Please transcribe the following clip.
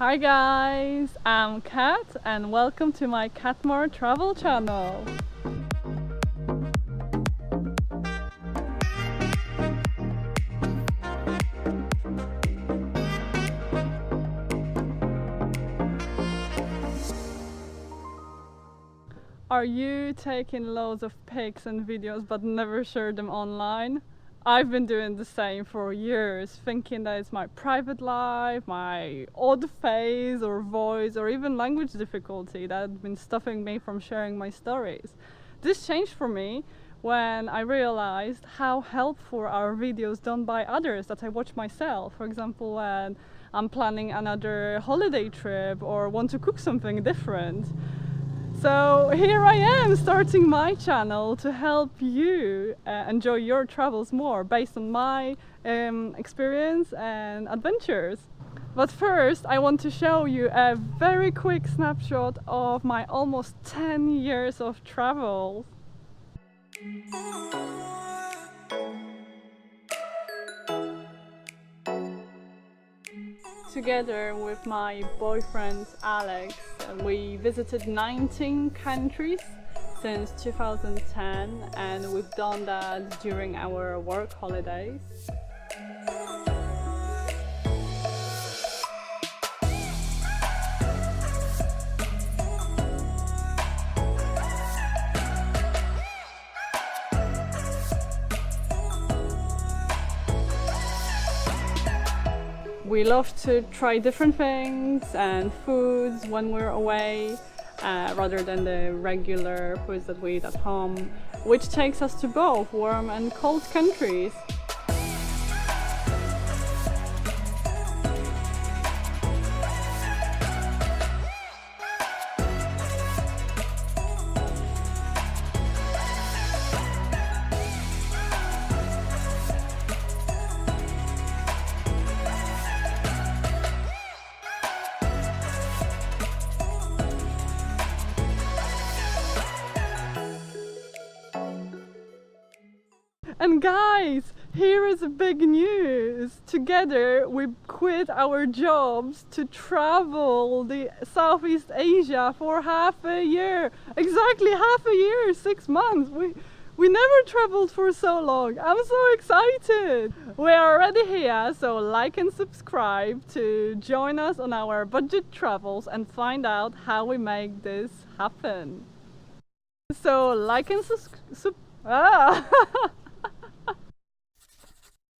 Hi guys, I'm Kat and welcome to my Katmar travel channel. Are you taking loads of pics and videos but never share them online? I've been doing the same for years, thinking that it's my private life, my odd face or voice or even language difficulty that had been stopping me from sharing my stories. This changed for me when I realized how helpful are videos done by others that I watch myself. For example, when I'm planning another holiday trip or want to cook something different. So here I am starting my channel to help you enjoy your travels more based on my experience and adventures. But first I want to show you a very quick snapshot of my almost 10 years of travel. Together with my boyfriend Alex, we visited 19 countries since 2010 and we've done that during our work holidays. We love to try different things and foods when we're away, rather than the regular foods that we eat at home, which takes us to both warm and cold countries. And guys, here is a big news! Together we quit our jobs to travel the Southeast Asia for half a year. Exactly half a year, 6 months. We never traveled for so long. I'm so excited! We are already here, so like and subscribe to join us on our budget travels and find out how we make this happen. So like and subscribe.